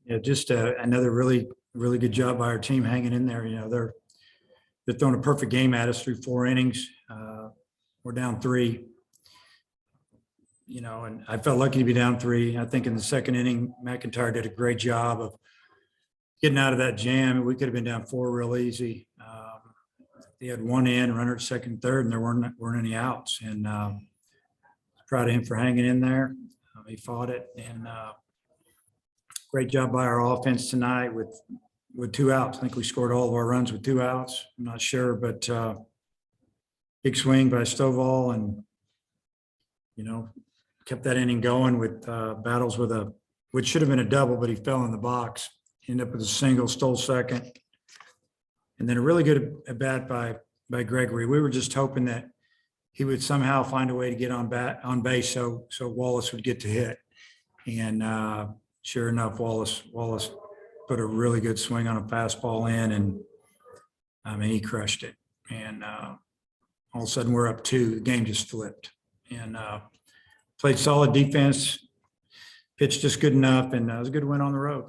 Yeah, just another really, really good job by our team hanging in there. They're throwing a perfect game at us through 4 innings. We're down 3, and I felt lucky to be down 3. I think in the second inning, McIntyre did a great job of getting out of that jam. We could have been down 4 real easy. He had 1 in, runner at second, third, and there weren't any outs. And proud of him for hanging in there. He fought it, and great job by our offense tonight with 2 outs. I think we scored all of our runs with 2 outs. I'm not sure, but big swing by Stovall, and kept that inning going with battles with which should have been a double, but he fell in the box. Ended up with a single, stole second, and then a really good at bat by Gregory. We were just hoping that he would somehow find a way to get on base so Wallace would get to hit. And sure enough, Wallace put a really good swing on a fastball in, and I mean, he crushed it. And all of a sudden we're up 2. The game just flipped, and played solid defense, pitched just good enough, and it was a good win on the road.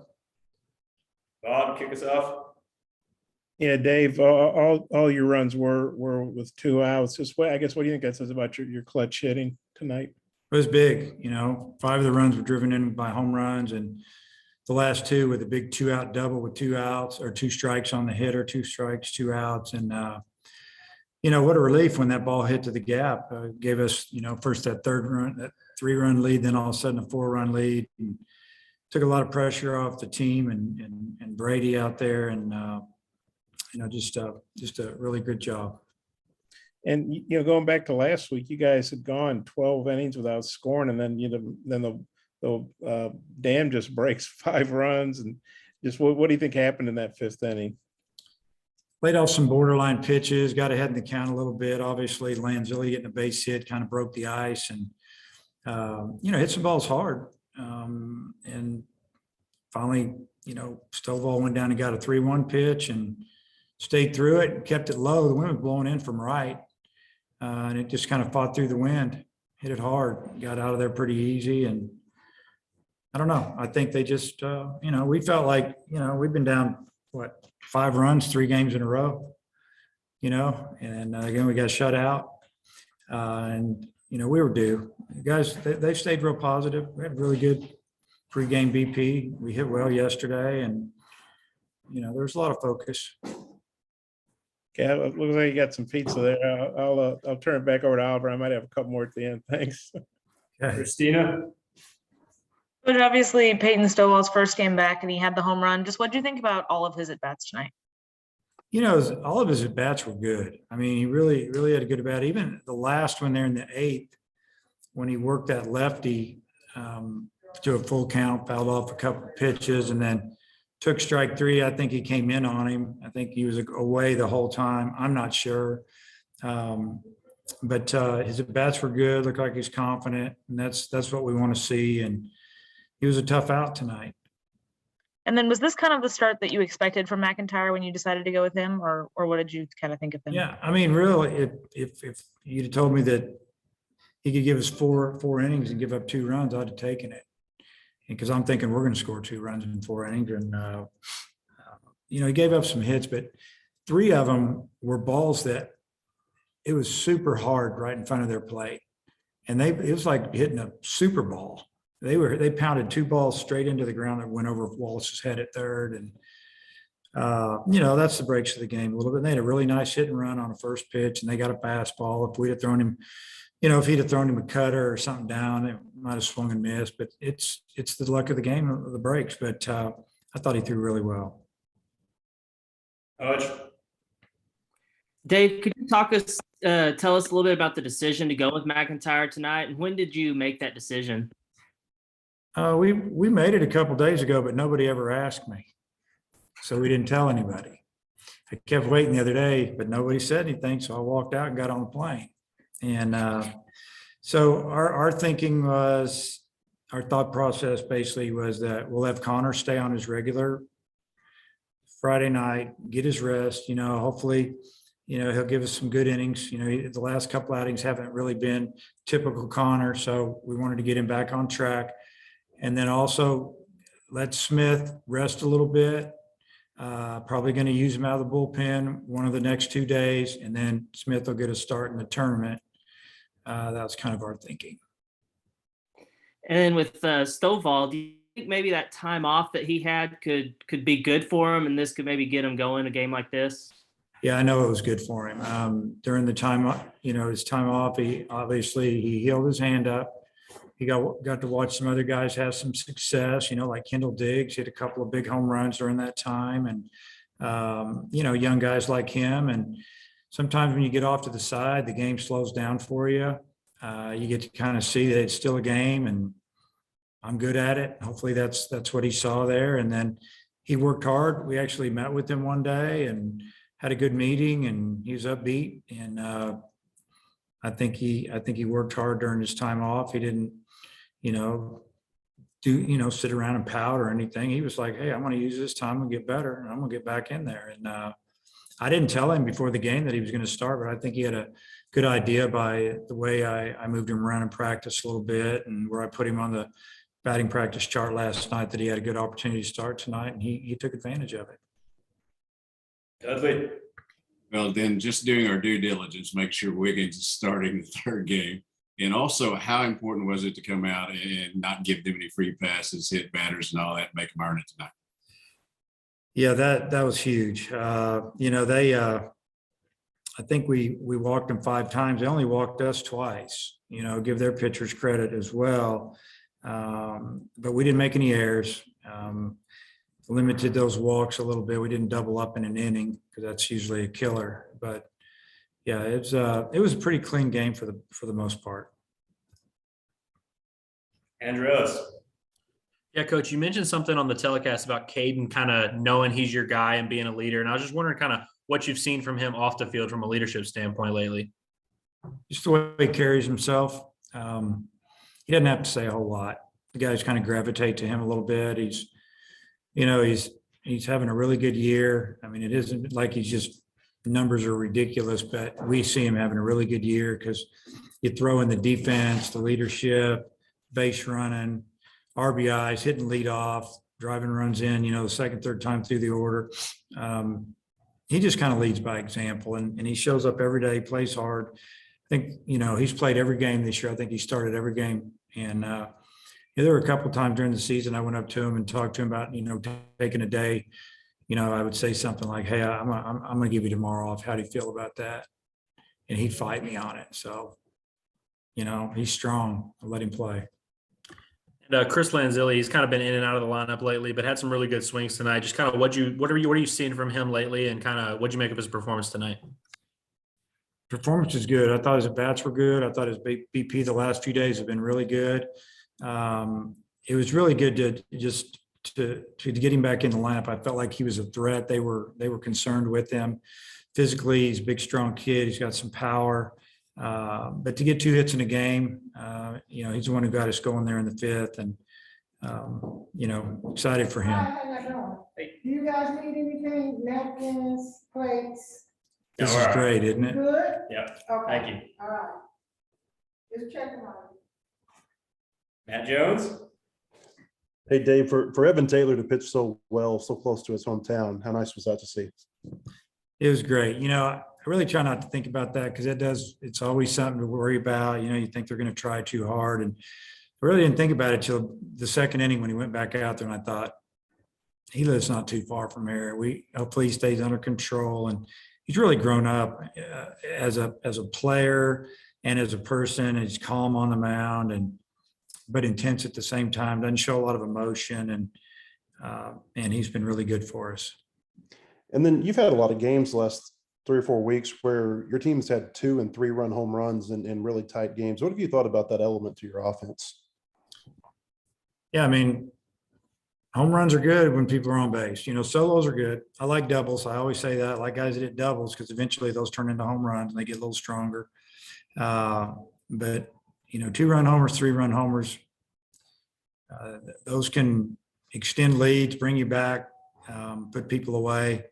Bob, kick us off. Yeah, Dave, all your runs were with 2 outs. I guess, what do you think that says about your clutch hitting tonight? It was big, 5 of the runs were driven in by home runs, and the last 2 with a big 2-out double with 2 outs or 2 strikes on the hitter, 2 strikes, 2 outs. And, what a relief when that ball hit to the gap. Gave us, first that 3-run lead, then all of a sudden a 4-run lead. And took a lot of pressure off the team and Brady out there, and just a really good job. And going back to last week, you guys had gone 12 innings without scoring, and then the dam just breaks 5 runs. And just what do you think happened in that 5th inning? Played off some borderline pitches, got ahead in the count a little bit. Obviously, Lanzilli getting a base hit kind of broke the ice, and hit some balls hard. And finally, Stovall went down and got a 3-1 pitch and stayed through it and kept it low. The wind was blowing in from right, and it just kind of fought through the wind, hit it hard, got out of there pretty easy. And I don't know. I think they just, we felt like, we've been down, 5 runs, 3 games in a row, and again, we got shut out. And, we were due. The guys, they stayed real positive. We had really good pregame BP. We hit well yesterday, and, there was a lot of focus. Okay, it looks like you got some pizza there. I'll turn it back over to Oliver. I might have a couple more at the end. Thanks. Okay. Christina. But obviously Peyton Stovall's first game back, and he had the home run. Just what do you think about all of his at-bats tonight? All of his at-bats were good. I mean, he really, really had a good at-bat. Even the last one there in the 8th, when he worked that lefty to a full count, fouled off a couple of pitches, and then took strike 3. I think he came in on him. I think he was away the whole time. I'm not sure. But his at-bats were good, looked like he's confident, and that's what we want to see. And he was a tough out tonight. And then was this kind of the start that you expected from McIntyre when you decided to go with him, or what did you kind of think of him? Yeah, I mean, really, if you'd have told me that he could give us four innings and give up 2 runs, I'd have taken it. Because I'm thinking we're going to score 2 runs in 4 innings. And, he gave up some hits, but 3 of them were balls that it was super hard right in front of their plate. And it was like hitting a super ball. They pounded 2 balls straight into the ground that went over Wallace's head at third. And, that's the breaks of the game a little bit. And they had a really nice hit and run on the first pitch, and they got a fastball. If we'd have thrown him, if he'd have thrown him a cutter or something down, it might have swung and missed. But it's the luck of the game of the breaks. But I thought he threw really well. Dave, could you tell us a little bit about the decision to go with McIntyre tonight, and when did you make that decision? We made it a couple days ago, but nobody ever asked me, so we didn't tell anybody. I kept waiting the other day, but nobody said anything, so I walked out and got on the plane. And so our thinking was, our thought process basically was that we'll have Connor stay on his regular Friday night, get his rest. Hopefully, he'll give us some good innings. The last couple outings haven't really been typical Connor, so we wanted to get him back on track. And then also let Smith rest a little bit. Probably going to use him out of the bullpen one of the next 2 days, and then Smith will get a start in the tournament. That's kind of our thinking. And then with Stovall, do you think maybe that time off that he had could be good for him, and this could maybe get him going a game like this? Yeah, I know it was good for him. During the time, his time off, he healed his hand up. He got to watch some other guys have some success, like Kendall Diggs hit a couple of big home runs during that time. And, young guys like him. And sometimes when you get off to the side, the game slows down for you. You get to kind of see that it's still a game, and I'm good at it. Hopefully that's what he saw there. And then he worked hard. We actually met with him one day and had a good meeting, and he was upbeat. And I think he worked hard during his time off. He didn't, sit around and pout or anything. He was like, hey, I want to use this time and get better, and I'm going to get back in there. And I didn't tell him before the game that he was going to start, but I think he had a good idea by the way I moved him around in practice a little bit, and where I put him on the batting practice chart last night, that he had a good opportunity to start tonight, and he took advantage of it. Dudley. Well, then just doing our due diligence, make sure Wiggins is starting the third game. And also, how important was it to come out and not give them any free passes, hit batters and all that, make them earn it tonight? Yeah, that was huge. I think we walked them 5 times. They only walked us twice, give their pitchers credit as well. But we didn't make any errors. Limited those walks a little bit. We didn't double up in an inning because that's usually a killer. But yeah, it was a pretty clean game for the most part. Andreas. Yeah, Coach, you mentioned something on the telecast about Caden kind of knowing he's your guy and being a leader. And I was just wondering kind of what you've seen from him off the field from a leadership standpoint lately. Just the way he carries himself. He doesn't have to say a whole lot. The guys kind of gravitate to him a little bit. He's having a really good year. I mean, it isn't like he's just, numbers are ridiculous, but we see him having a really good year because you throw in the defense, the leadership, base running, RBIs, hitting leadoff, driving runs in, the second, third time through the order. He just kind of leads by example, and he shows up every day, plays hard. I think, he's played every game this year. I think he started every game. And there were a couple of times during the season I went up to him and talked to him about, taking a day. I would say something like, hey, I'm going to give you tomorrow off. How do you feel about that? And he'd fight me on it. So, he's strong. I'll let him play. And Chris Lanzilli, he's kind of been in and out of the lineup lately, but had some really good swings tonight. Just kind of what are you seeing from him lately, and kind of what'd you make of his performance tonight? Performance is good. I thought his at-bats were good. I thought his BP the last few days have been really good. It was really good to get him back in the lineup. I felt like he was a threat. They were concerned with him physically. He's a big, strong kid. He's got some power. But to get 2 hits in a game, he's the one who got us going there in the 5th, and excited for him. Do you guys need anything? Napkins, plates? This Yeah, is we're great, isn't it? Good? Yep. Okay. Thank you. All right. Just checking on you. Matt Jones. Hey, Dave, for Evan Taylor to pitch so well, so close to his hometown, how nice was that to see? It was great. I really try not to think about that because it's always something to worry about. You think they're going to try too hard. And I really didn't think about it till the second inning when he went back out there, and I thought, he lives not too far from here. Hopefully he stays under control, and he's really grown up as a player and as a person. He's calm on the mound but intense at the same time, doesn't show a lot of emotion, and he's been really good for us. And then you've had a lot of games the last 3 or 4 weeks where your team's had 2- and 3-run home runs in really tight games. What have you thought about that element to your offense? Yeah, I mean, home runs are good when people are on base. Solos are good. I like doubles. I always say that. I like guys that hit doubles because eventually those turn into home runs and they get a little stronger. But 2-run homers, 3-run homers, those can extend leads, bring you back, put people away.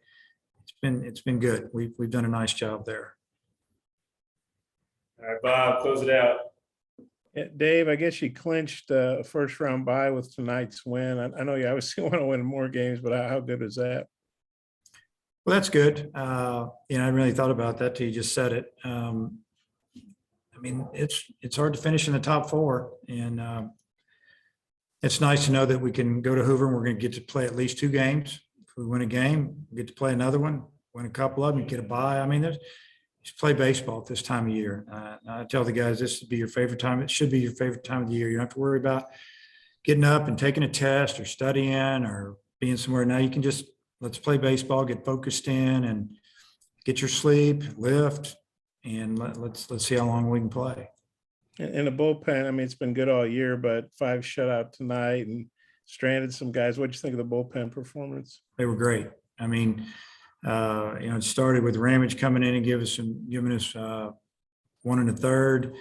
It's been good. We've done a nice job there. All right, Bob, close it out. Dave, I guess you clinched a first round bye with tonight's win. I know you obviously want to win more games, but how good is that? Well, that's good. I hadn't really thought about that till you just said it. I mean, it's hard to finish in the top four, and it's nice to know that we can go to Hoover and we're going to get to play at least 2 games. If we win a game, we get to play another one, win a couple of them, get a bye. I mean, just play baseball at this time of year. I tell the guys this would be your favorite time. It should be your favorite time of the year. You don't have to worry about getting up and taking a test or studying or being somewhere. Now you can just let's play baseball, get focused in, and get your sleep, lift, and let's see how long we can play. And the bullpen, I mean, it's been good all year, but 5 shutout tonight and stranded some guys. What'd you think of the bullpen performance? They were great. I mean, it started with Ramage coming in and giving us 1 1/3.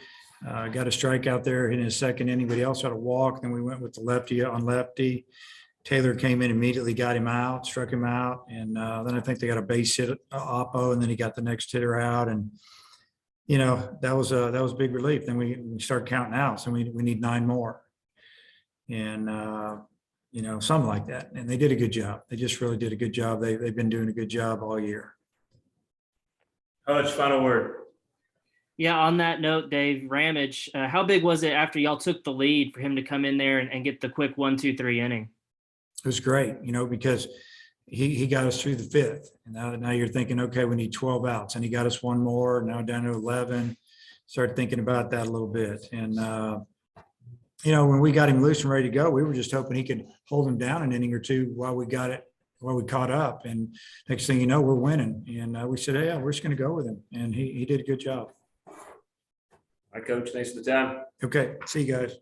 Got a strikeout there in his second inning, but he also had a walk. Then we went with the lefty on lefty. Taylor came in immediately, got him out, struck him out, and then I think they got a base hit oppo, and then he got the next hitter out, and that was a big relief. Then we start counting outs, and we need 9 more, and something like that. And they did a good job. They just really did a good job. They've been doing a good job all year. Coach, final word. Yeah, on that note, Dave, Ramage, how big was it after y'all took the lead for him to come in there and get the quick 1, 2, 3 inning? It was great, because he got us through the 5th. And now you're thinking, okay, we need 12 outs. And he got us 1 more, now down to 11. Start thinking about that a little bit. And, when we got him loose and ready to go, we were just hoping he could hold him down an inning or 2 while we caught up. And next thing you know, we're winning. And we said, hey, yeah, we're just going to go with him. And he did a good job. All right, Coach, thanks for the time. Okay, see you guys.